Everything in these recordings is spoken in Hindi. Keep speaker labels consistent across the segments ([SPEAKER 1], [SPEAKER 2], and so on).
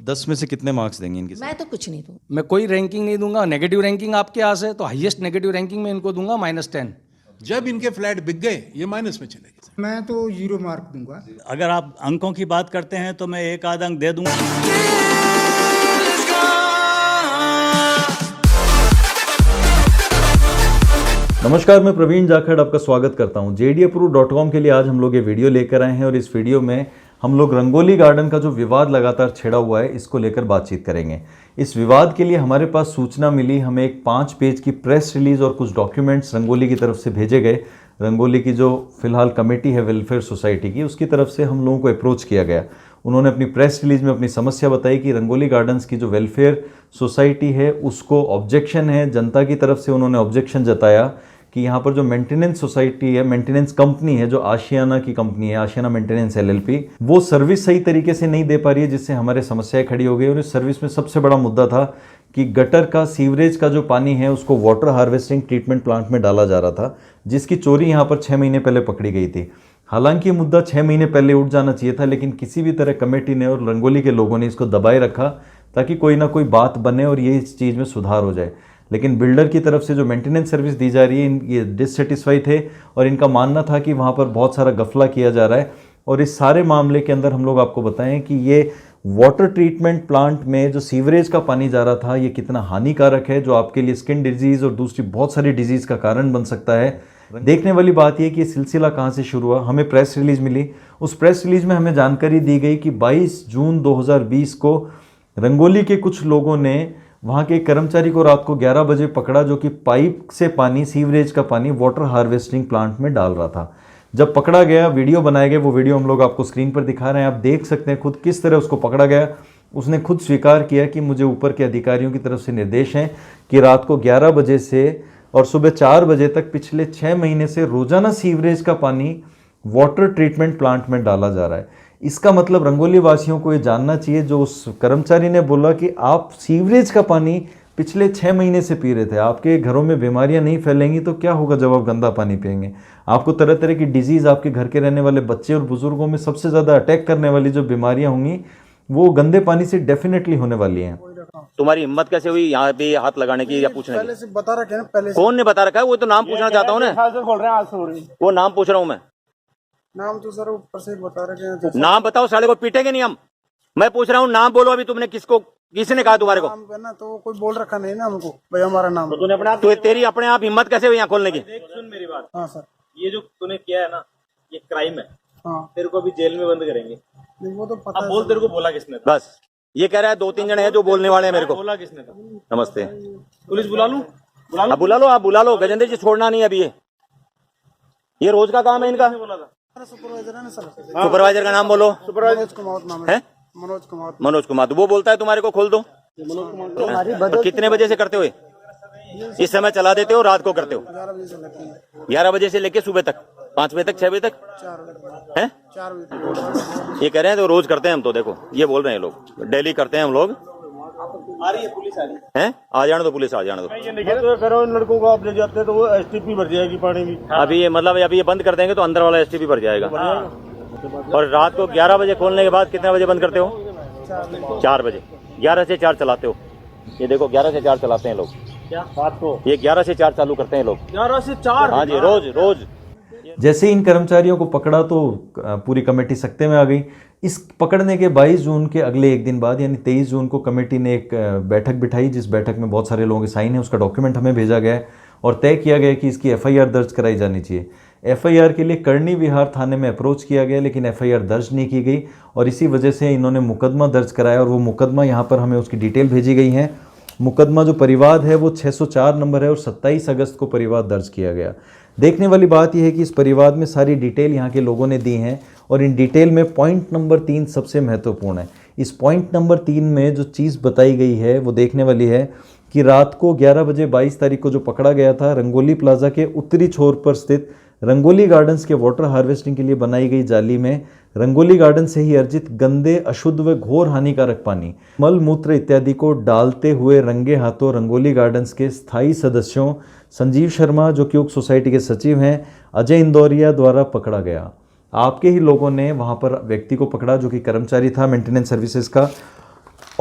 [SPEAKER 1] 10 में से कितने मार्क्स देंगे इनके?
[SPEAKER 2] मैं तो कुछ नहीं दूँ।
[SPEAKER 3] मैं कोई रैंकिंग नहीं दूंगा। नेगेटिव रैंकिंग आपके यहाँ से, तो हाईएस्ट नेगेटिव रैंकिंग में इनको दूंगा -10।
[SPEAKER 4] जब इनके फ्लैट बिक गए ये माइनस में चले गए।
[SPEAKER 5] मैं तो 0 मार्क दूंगा।
[SPEAKER 6] अगर आप अंकों की बात करते हैं तो मैं एक आध अंक दे दूंगा।
[SPEAKER 1] नमस्कार, मैं प्रवीण जाखड़ आपका स्वागत करता हूं। JDApproved.com के लिए आज हम लोग ये वीडियो लेकर आए हैं और इस वीडियो में हम लोग रंगोली गार्डन का जो विवाद लगातार छिड़ा हुआ है इसको लेकर बातचीत करेंगे। इस विवाद के लिए हमारे पास सूचना मिली, हमें एक 5 पेज की प्रेस रिलीज और कुछ डॉक्यूमेंट्स रंगोली की तरफ से भेजे गए। रंगोली की जो फिलहाल कमेटी है वेलफेयर सोसाइटी की, उसकी तरफ से हम लोगों को अप्रोच किया गया। उन्होंने अपनी प्रेस रिलीज में अपनी समस्या बताई कि रंगोली गार्डन्स की जो वेलफेयर सोसाइटी है उसको ऑब्जेक्शन है। जनता की तरफ से उन्होंने ऑब्जेक्शन जताया कि यहाँ पर जो मेंटेनेंस सोसाइटी है, मेंटेनेंस कंपनी है, जो आशियाना की कंपनी है, आशियाना मेंटेनेंस LLP, वो सर्विस सही तरीके से नहीं दे पा रही है, जिससे हमारे समस्याएं खड़ी हो गई। और इस सर्विस में सबसे बड़ा मुद्दा था कि गटर का, सीवरेज का जो पानी है उसको वाटर हार्वेस्टिंग ट्रीटमेंट प्लांट में डाला जा रहा था, जिसकी चोरी यहाँ पर 6 महीने पहले पकड़ी गई थी। हालांकि ये मुद्दा 6 महीने पहले उठ जाना चाहिए था, लेकिन किसी भी तरह कमेटी ने और रंगोली के लोगों ने इसको दबाए रखा ताकि कोई ना कोई बात बने और ये इस चीज़ में सुधार हो जाए। लेकिन बिल्डर की तरफ से जो मेंटेनेंस सर्विस दी जा रही है, ये डिससेटिस्फाई थे और इनका मानना था कि वहाँ पर बहुत सारा गफला किया जा रहा है। और इस सारे मामले के अंदर हम लोग आपको बताएं कि ये वाटर ट्रीटमेंट प्लांट में जो सीवरेज का पानी जा रहा था, ये कितना हानिकारक है, जो आपके लिए स्किन डिजीज़ और दूसरी बहुत सारी डिजीज़ का कारण बन सकता है। देखने वाली बात यह कि ये सिलसिला कहाँ से शुरू हुआ। हमें प्रेस रिलीज मिली, उस प्रेस रिलीज में हमें जानकारी दी गई कि 22 जून 2020 को रंगोली के कुछ लोगों ने वहाँ के एक कर्मचारी को रात को 11 बजे पकड़ा, जो कि पाइप से पानी, सीवरेज का पानी वाटर हार्वेस्टिंग प्लांट में डाल रहा था। जब पकड़ा गया, वीडियो बनाए गए, वो वीडियो हम लोग आपको स्क्रीन पर दिखा रहे हैं। आप देख सकते हैं खुद किस तरह उसको पकड़ा गया। उसने खुद स्वीकार किया कि मुझे ऊपर के अधिकारियों की तरफ से निर्देश हैं कि रात को 11 बजे से और सुबह 4 बजे तक पिछले 6 महीने से रोजाना सीवरेज का पानी वाटर ट्रीटमेंट प्लांट में डाला जा रहा है। इसका मतलब रंगोली वासियों को ये जानना चाहिए, जो उस कर्मचारी ने बोला कि आप सीवरेज का पानी पिछले 6 महीने से पी रहे थे, आपके घरों में बीमारियां नहीं फैलेंगी तो क्या होगा जब आप गंदा पानी पिएंगे। आपको तरह तरह की डिजीज़, आपके घर के रहने वाले बच्चे और बुजुर्गों में सबसे ज़्यादा अटैक करने वाली जो बीमारियां होंगी वो गंदे पानी से डेफिनेटली होने वाली हैं।
[SPEAKER 7] तुम्हारी हिम्मत कैसे हुई यहाँ पे हाथ लगाने की या पूछने
[SPEAKER 5] पहले से बता रखा है ना, पहले
[SPEAKER 7] कौन ने बता रखा है? वो तो नाम पूछना चाहता हूँ ना, वो नाम पूछ रहा हूँ मैं।
[SPEAKER 5] नाम तो सर ऊपर से बता रखे हैं।
[SPEAKER 7] नाम बताओ, साले को पीटेंगे नहीं हम। मैं पूछ रहा हूँ नाम बोलो। अभी तुमने किसने कहा तुम्हारे को?
[SPEAKER 5] नाम करना तो कोई बोल रखा नहीं ना हमको भाई हमारा नाम।
[SPEAKER 7] तो तूने अपना, तो तेरी अपने आप हिम्मत कैसे हुई यहाँ खोलने की?
[SPEAKER 8] सुन मेरी बात।
[SPEAKER 5] हाँ सर,
[SPEAKER 8] ये जो तूने किया है ना, ये क्राइम है।
[SPEAKER 5] हाँ
[SPEAKER 8] तेरे को अभी जेल में बंद करेंगे।
[SPEAKER 5] नहीं, वो तो पता
[SPEAKER 8] अब
[SPEAKER 5] है
[SPEAKER 8] बोल,
[SPEAKER 5] सर।
[SPEAKER 8] तेरे को बोला किसने था?
[SPEAKER 7] बस ये कह रहा है 2-3 जने हैं जो बोलने वाले हैं मेरे को।
[SPEAKER 8] बोला किसने था?
[SPEAKER 7] नमस्ते,
[SPEAKER 8] पुलिस बुला लूं?
[SPEAKER 7] आप बुला लो। गजेंद्र जी, छोड़ना नहीं अभी। ये रोज का काम है इनका।
[SPEAKER 8] बोला था
[SPEAKER 5] सुपरवाइजर है ना सर।
[SPEAKER 7] सुपरवाइजर का नाम बोलो।
[SPEAKER 5] मनोज कुमार नाम
[SPEAKER 7] है?
[SPEAKER 5] मनोज कुमार।
[SPEAKER 7] मनोज कुमार। वो बोलता है तुम्हारे को खोल दो। तो कितने बजे से करते हुए? इस समय चला देते हो, रात को करते हो?
[SPEAKER 5] 11 बजे से लेते हैं।
[SPEAKER 7] 11 बजे से लेके सुबह तक 5 बजे तक, 6 बजे तक
[SPEAKER 5] 4 बजे
[SPEAKER 7] है?
[SPEAKER 5] 4 बजे
[SPEAKER 7] ये कह रहे हैं तो रोज करते हैं हम। तो देखो ये बोल रहे हैं लोग, डेली करते हैं हम लोग।
[SPEAKER 8] आ रही है पुलिस, आ रही है।
[SPEAKER 7] हैं? आ जाने दो पुलिस, आ जाने दो।
[SPEAKER 8] तो करो इन लड़कों को, आप ले जाते तो वो STP भर जाएगी पानी में।
[SPEAKER 7] अभी ये मतलब अभी ये बंद कर देंगे तो अंदर वाला STP भर जाएगा। और रात को 11 बजे खोलने के बाद कितने बजे बंद करते हो? 4 बजे। 11 से 4 चलाते हो। ये देखो 11 से 4 चलाते हैं लोग।
[SPEAKER 8] क्या बात को?
[SPEAKER 7] ये 11 से 4 चालू करते हैं लोग।
[SPEAKER 8] 11 से 4?
[SPEAKER 7] हाँ जी, रोज।
[SPEAKER 1] जैसे इन कर्मचारियों को पकड़ा तो पूरी कमेटी सख्ते में आ गई। इस पकड़ने के 22 जून के अगले एक दिन बाद यानी 23 जून को कमेटी ने एक बैठक बिठाई, जिस बैठक में बहुत सारे लोगों के साइन है। उसका डॉक्यूमेंट हमें भेजा गया है और तय किया गया कि इसकी FIR दर्ज कराई जानी चाहिए। FIR के लिए करनी विहार थाने में अप्रोच किया गया, लेकिन FIR दर्ज नहीं की गई और इसी वजह से इन्होंने मुकदमा दर्ज कराया। और वो मुकदमा यहाँ पर हमें उसकी डिटेल भेजी गई है। मुकदमा जो परिवाद है वो 604 नंबर है और 27 अगस्त को परिवाद दर्ज किया गया। देखने वाली बात यह है कि इस परिवाद में सारी डिटेल यहाँ के लोगों ने दी हैं और इन डिटेल में पॉइंट नंबर 3 सबसे महत्वपूर्ण है। इस पॉइंट नंबर 3 में जो चीज़ बताई गई है वो देखने वाली है कि रात को 11 बजे 22 तारीख को जो पकड़ा गया था, रंगोली प्लाजा के उत्तरी छोर पर स्थित रंगोली गार्डन्स के वाटर हार्वेस्टिंग के लिए बनाई गई जाली में रंगोली गार्डन से ही अर्जित गंदे, अशुद्ध व घोर हानिकारक पानी, मल मूत्र इत्यादि को डालते हुए रंगे हाथों रंगोली गार्डन्स के स्थायी सदस्यों संजीव शर्मा, जो कि उक्त सोसाइटी के सचिव हैं, अजय इंदौरिया द्वारा पकड़ा गया। आपके ही लोगों ने वहाँ पर व्यक्ति को पकड़ा जो कि कर्मचारी था मेंटेनेंस सर्विसेज का,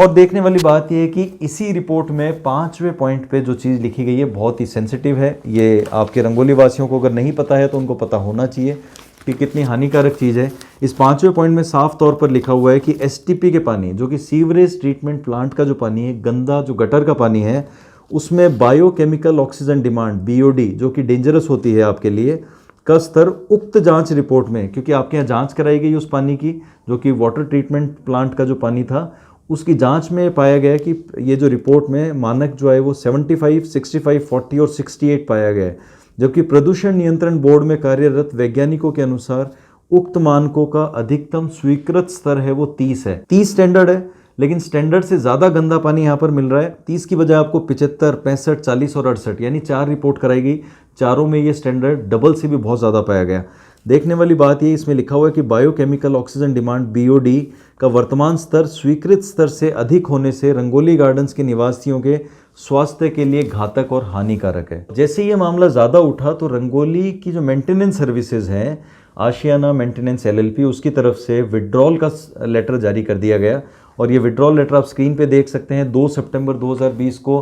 [SPEAKER 1] और देखने वाली बात यह है कि इसी रिपोर्ट में 5वें पॉइंट पे जो चीज़ लिखी गई है बहुत ही सेंसिटिव है। ये आपके रंगोली वासियों को अगर नहीं पता है तो उनको पता होना चाहिए कि कितनी हानिकारक चीज़ है। इस 5वें पॉइंट में साफ तौर पर लिखा हुआ है कि एसटीपी के पानी, जो कि सीवरेज ट्रीटमेंट प्लांट का जो पानी है, गंदा जो गटर का पानी है, उसमें बायोकेमिकल ऑक्सीजन डिमांड बीओडी, जो कि डेंजरस होती है आपके लिए, का स्तर उक्त जांच रिपोर्ट में, क्योंकि आपके यहाँ जांच कराई गई उस पानी की, जो कि वाटर ट्रीटमेंट प्लांट का जो पानी था, उसकी जांच में पाया गया कि ये जो रिपोर्ट में मानक जो है वो 75, 65, 40 और 68 पाया गया है। जबकि प्रदूषण नियंत्रण बोर्ड में कार्यरत वैज्ञानिकों के अनुसार उक्त मानकों का अधिकतम स्वीकृत स्तर है वो 30 है। 30 स्टैंडर्ड है, लेकिन स्टैंडर्ड से ज़्यादा गंदा पानी यहाँ पर मिल रहा है। 30 की बजाय आपको 75, 65, 40 और 68 यानी 4 रिपोर्ट कराई गई। चारों में ये स्टैंडर्ड डबल से भी बहुत ज़्यादा पाया गया। देखने वाली बात ये इसमें लिखा हुआ है कि बायोकेमिकल ऑक्सीजन डिमांड बीओडी का वर्तमान स्तर स्वीकृत स्तर से अधिक होने से रंगोली गार्डन्स के निवासियों के स्वास्थ्य के लिए घातक और हानिकारक है। जैसे ये मामला ज़्यादा उठा तो रंगोली की जो मेंटेनेंस सर्विसेज हैं, आशियाना मेंटेनेंस एलएलपी, उसकी तरफ से विड्रॉल का लेटर जारी कर दिया गया। और ये विड्रॉल लेटर आप स्क्रीन पे देख सकते हैं। 2 सितंबर 2020 को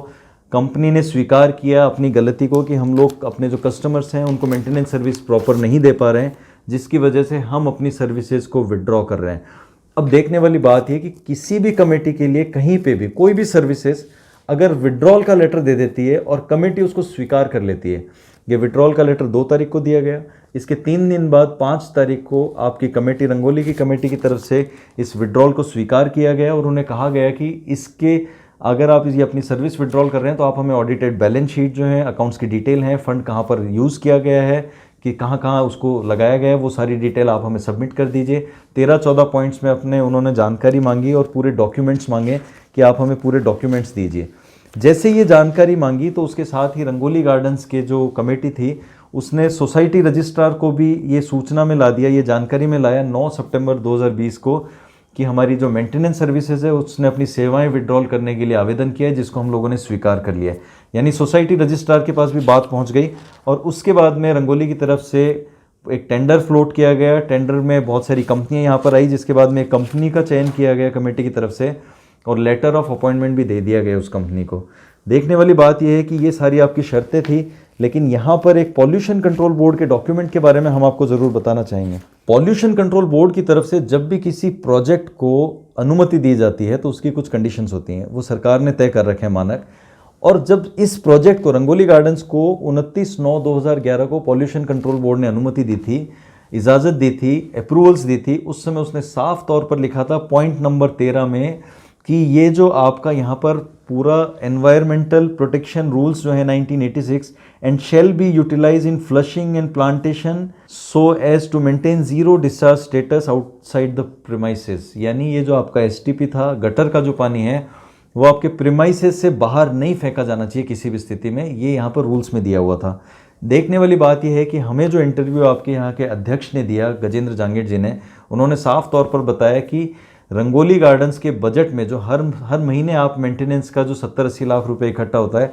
[SPEAKER 1] कंपनी ने स्वीकार किया अपनी गलती को कि हम लोग अपने जो कस्टमर्स हैं उनको मेंटेनेंस सर्विस प्रॉपर नहीं दे पा रहे हैं, जिसकी वजह से हम अपनी सर्विसेज को विड्रॉ कर रहे हैं। अब देखने वाली बात यह कि किसी भी कमेटी के लिए कहीं पे भी कोई भी सर्विसेज अगर विड्रॉल का लेटर दे देती है और कमेटी उसको स्वीकार कर लेती है, ये विड्रॉल का लेटर 2 तारीख को दिया गया, इसके 3 दिन बाद 5 तारीख को आपकी कमेटी, रंगोली की कमेटी की तरफ से इस विड्रॉल को स्वीकार किया गया और उन्हें कहा गया कि इसके अगर आप ये अपनी सर्विस विड्रॉल कर रहे हैं तो आप हमें ऑडिटेड बैलेंस शीट जो है, अकाउंट्स की डिटेल है, फंड कहाँ पर यूज़ किया गया है, कि कहाँ कहाँ उसको लगाया गया है, वो सारी डिटेल आप हमें सबमिट कर दीजिए। 13-14 पॉइंट्स में अपने उन्होंने जानकारी मांगी और पूरे डॉक्यूमेंट्स मांगे कि आप हमें पूरे डॉक्यूमेंट्स दीजिए। जैसे ये जानकारी मांगी तो उसके साथ ही रंगोली गार्डन्स के जो कमेटी थी उसने सोसाइटी रजिस्ट्रार को भी ये सूचना में ला दिया, ये जानकारी में लाया 9 सितंबर 2020 को कि हमारी जो मेंटेनेंस सर्विसेज है उसने अपनी सेवाएं विड्रॉल करने के लिए आवेदन किया है, जिसको हम लोगों ने स्वीकार कर लिया है। यानी सोसाइटी रजिस्ट्रार के पास भी बात पहुंच गई और उसके बाद में रंगोली की तरफ से एक टेंडर फ्लोट किया गया। टेंडर में बहुत सारी कंपनियां यहाँ पर आई, जिसके बाद में एक कंपनी का चयन किया गया कमेटी की तरफ से और लेटर ऑफ अपॉइंटमेंट भी दे दिया गया उस कंपनी को। देखने वाली बात यह है कि ये सारी आपकी शर्तें थी, लेकिन यहाँ पर एक पॉल्यूशन कंट्रोल बोर्ड के डॉक्यूमेंट के बारे में हम आपको ज़रूर बताना चाहेंगे। पॉल्यूशन कंट्रोल बोर्ड की तरफ से जब भी किसी प्रोजेक्ट को अनुमति दी जाती है तो उसकी कुछ कंडीशंस होती हैं, वो सरकार ने तय कर रखे हैं मानक। और जब इस प्रोजेक्ट को, रंगोली गार्डन्स को 29/9/2011 को पॉल्यूशन कंट्रोल बोर्ड ने अनुमति दी थी, इजाज़त दी थी, अप्रूवल्स दी थी, उस समय उसने साफ तौर पर लिखा था पॉइंट नंबर 13 में कि ये जो आपका यहाँ पर पूरा एनवायरमेंटल प्रोटेक्शन रूल्स जो है 1986 and shall be utilise in flushing and plantation so as to maintain zero discharge status outside the premises. यानी ये जो आपका एसटीपी था, गटर का जो पानी है, वो आपके प्रीमाइसेस से बाहर नहीं फेंका जाना चाहिए किसी भी स्थिति में, ये यहाँ पर रूल्स में दिया हुआ था। देखने वाली बात यह है कि हमें जो इंटरव्यू आपके यहाँ के अध्यक्ष ने दिया, गजेंद्र जांगीर जी ने, उन्होंने साफ तौर पर बताया कि रंगोली गार्डन्स के बजट में जो हर महीने आप मेंटेनेंस का जो 70-80 लाख रुपए इकट्ठा होता है,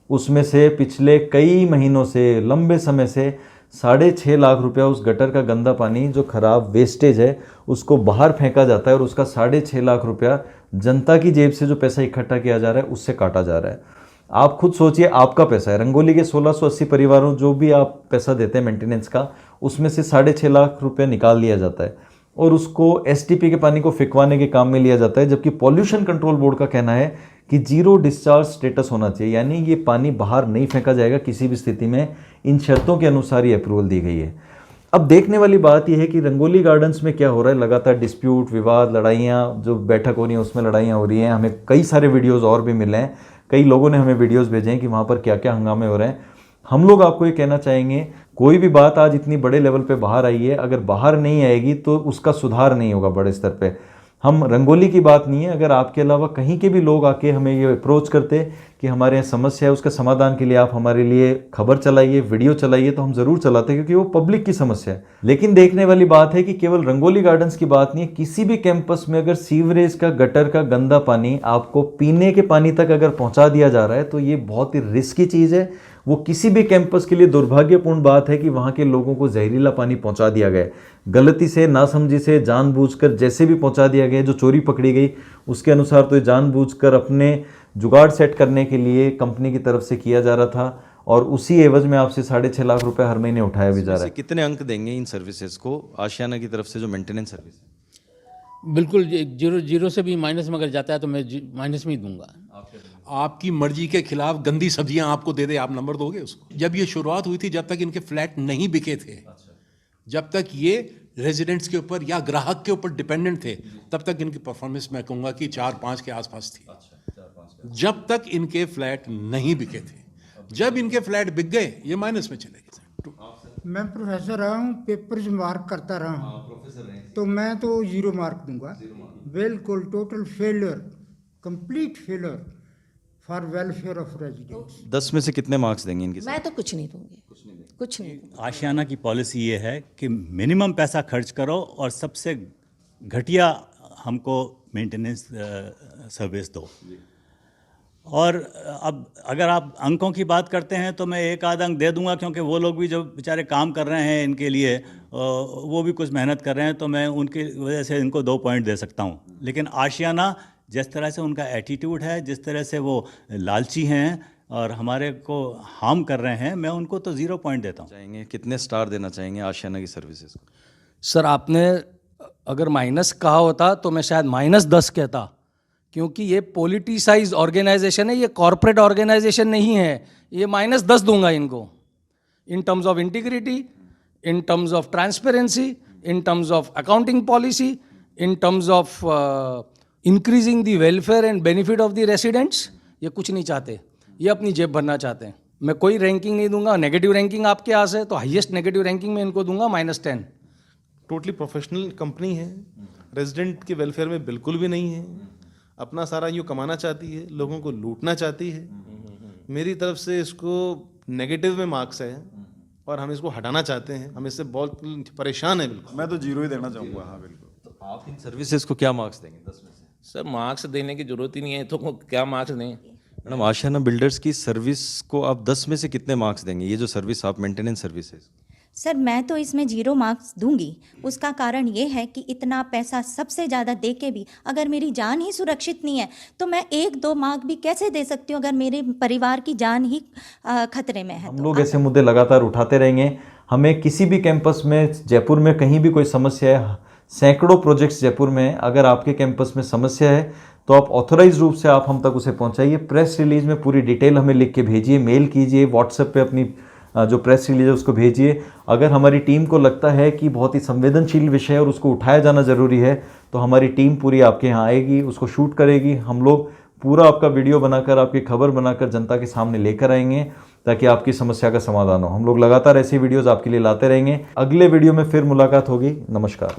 [SPEAKER 1] उसमें से पिछले कई महीनों से, लंबे समय से 6.5 लाख रुपया उस गटर का गंदा पानी जो खराब वेस्टेज है उसको बाहर फेंका जाता है और उसका 6.5 लाख रुपया जनता की जेब से जो पैसा इकट्ठा किया जा रहा है उससे काटा जा रहा है। आप खुद सोचिए, आपका पैसा है, रंगोली के 1680 परिवारों जो भी आप पैसा देते हैं मेंटेनेंस का, उसमें से 6.5 लाख रुपया निकाल लिया जाता है और उसको एसटीपी के पानी को फिकवाने के काम में लिया जाता है। जबकि पॉल्यूशन कंट्रोल बोर्ड का कहना है कि जीरो डिस्चार्ज स्टेटस होना चाहिए, यानी ये पानी बाहर नहीं फेंका जाएगा किसी भी स्थिति में। इन शर्तों के अनुसार ये अप्रूवल दी गई है। अब देखने वाली बात यह है कि रंगोली गार्डन्स में क्या हो रहा है, लगातार डिस्प्यूट, विवाद, लड़ाइयाँ, जो बैठक हो रही हैं उसमें लड़ाइयाँ हो रही हैं। हमें कई सारे वीडियोज़ और भी मिले हैं, कई लोगों ने हमें वीडियोज़ भेजे हैं कि वहाँ पर क्या क्या हंगामे हो रहे हैं। हम लोग आपको ये कहना चाहेंगे, कोई भी बात आज इतनी बड़े लेवल पे बाहर आई है, अगर बाहर नहीं आएगी तो उसका सुधार नहीं होगा बड़े स्तर पे। हम रंगोली की बात नहीं है, अगर आपके अलावा कहीं के भी लोग आके हमें ये अप्रोच करते कि कि हमारे यहाँ समस्या है, उसका समाधान के लिए आप हमारे लिए खबर चलाइए, वीडियो चलाइए, तो हम ज़रूर चलाते हैं, क्योंकि वो पब्लिक की समस्या है। लेकिन देखने वाली बात है कि केवल रंगोली गार्डन्स की बात नहीं है, किसी भी कैंपस में अगर सीवरेज का, गटर का गंदा पानी आपको पीने के पानी तक अगर पहुंचा दिया जा रहा है तो ये बहुत ही रिस्की चीज़ है। वो किसी भी कैंपस के लिए दुर्भाग्यपूर्ण बात है कि वहाँ के लोगों को जहरीला पानी पहुँचा दिया गया है, गलती से, नासमझी से, जानबूझकर, जैसे भी पहुँचा दिया गया है। जो चोरी पकड़ी गई उसके अनुसार तो ये जानबूझकर अपने जुगाड़ सेट करने के लिए कंपनी की तरफ से किया जा रहा था, और उसी एवज में आपसे 6.5 लाख रुपए हर महीने उठाया भी जा रहा है।
[SPEAKER 2] कितने अंक देंगे इन सर्विसेज को आशियाना की तरफ से जो मेंटेनेंस सर्विस है?
[SPEAKER 9] बिल्कुल, जीरो से भी माइनस में अगर जाता है तो मैं माइनस में ही दूंगा।
[SPEAKER 4] आपकी मर्जी के खिलाफ गंदी सब्जियां आपको दे दे, आप नंबर दोगे उसको? जब ये शुरुआत हुई थी, जब तक इनके फ्लैट नहीं बिके थे, जब तक ये रेजिडेंट्स के ऊपर या ग्राहक के ऊपर डिपेंडेंट थे, तब तक इनकी परफॉर्मेंस मैं कहूँगा कि 4-5 के आसपास थी। जब तक इनके फ्लैट नहीं बिके थे, जब इनके फ्लैट बिक गए, ये माइनस में चले गए।
[SPEAKER 5] मैं प्रोफेसर रहा हूँ, पेपर्स मार्क करता रहा हूँ, तो मैं तो 0 मार्क दूंगा। बिल्कुल total failure, complete failure for welfare of residents.
[SPEAKER 2] 10 में से कितने मार्क्स देंगे इनके?
[SPEAKER 10] मैं तो कुछ नहीं दूंगी, कुछ नहीं दूंगी।
[SPEAKER 6] आशियाना की पॉलिसी ये है कि मिनिमम पैसा खर्च करो और सबसे घटिया हमको मेंटेनेंस सर्विस दो। और अब अगर आप अंकों की बात करते हैं तो मैं एक आध अंक दे दूंगा, क्योंकि वो लोग भी जो बेचारे काम कर रहे हैं इनके लिए, वो भी कुछ मेहनत कर रहे हैं, तो मैं उनकी वजह से इनको 2 पॉइंट दे सकता हूं। लेकिन आशियाना जिस तरह से उनका एटीट्यूड है, जिस तरह से वो लालची हैं और हमारे को हार्म कर रहे हैं, मैं उनको तो 0 पॉइंट देता हूँ।
[SPEAKER 2] चाहेंगे कितने स्टार देना चाहेंगे आशियाना की सर्विसेज को?
[SPEAKER 3] सर, आपने अगर माइनस कहा होता तो मैं शायद -10 कहता, क्योंकि ये पॉलिटिसाइज ऑर्गेनाइजेशन है, ये कॉरपोरेट ऑर्गेनाइजेशन नहीं है। ये -10 दूंगा इनको, in terms of integrity, in terms of transparency, in terms of accounting policy, in terms of increasing the welfare and benefit of the residents. ये कुछ नहीं चाहते, ये अपनी जेब भरना चाहते हैं। मैं कोई रैंकिंग नहीं दूंगा। नेगेटिव रैंकिंग आपके यहाँ से, तो हाईएस्ट नेगेटिव रैंकिंग में इनको दूंगा -10।
[SPEAKER 11] टोटली प्रोफेशनल कंपनी है, रेजिडेंट के वेलफेयर में बिल्कुल भी नहीं है, अपना सारा यूँ कमाना चाहती है, लोगों को लूटना चाहती है। मेरी तरफ से इसको नेगेटिव में मार्क्स है और हम इसको हटाना चाहते हैं। हम इससे बहुत परेशान हैं। बिल्कुल
[SPEAKER 8] मैं तो 0 ही देना चाहूँगा। हाँ बिल्कुल।
[SPEAKER 2] तो आप इन सर्विसेज को क्या मार्क्स देंगे 10 में से?
[SPEAKER 9] सर, मार्क्स देने की जरूरत ही नहीं है, तो क्या मार्क्स दें?
[SPEAKER 2] मैडम, आशियाना बिल्डर्स की सर्विस को आप 10 में से कितने मार्क्स देंगे? ये जो सर्विस आप मेंटेनेंस सर्विस है।
[SPEAKER 10] सर, मैं तो इसमें 0 मार्क्स दूंगी। उसका कारण ये है कि इतना पैसा सबसे ज़्यादा दे के भी अगर मेरी जान ही सुरक्षित नहीं है, तो मैं 1-2 मार्क भी कैसे दे सकती हूँ अगर मेरे परिवार की जान ही खतरे में है।
[SPEAKER 1] हम लोग ऐसे मुद्दे लगातार उठाते रहेंगे। हमें किसी भी कैंपस में, जयपुर में कहीं भी कोई समस्या है, सैकड़ों प्रोजेक्ट्स जयपुर में, अगर आपके कैंपस में समस्या है तो आप ऑथोराइज रूप से आप हम तक उसे पहुंचाइए। प्रेस रिलीज में पूरी डिटेल हमें लिख के भेजिए, मेल कीजिए, व्हाट्सएप पे अपनी जो प्रेस रिलीज है उसको भेजिए। अगर हमारी टीम को लगता है कि बहुत ही संवेदनशील विषय है और उसको उठाया जाना ज़रूरी है, तो हमारी टीम पूरी आपके यहाँ आएगी, उसको शूट करेगी। हम लोग पूरा आपका वीडियो बनाकर, आपकी खबर बनाकर जनता के सामने लेकर आएंगे, ताकि आपकी समस्या का समाधान हो। हम लोग लगातार ऐसी वीडियोज़ आपके लिए लाते रहेंगे। अगले वीडियो में फिर मुलाकात होगी। नमस्कार।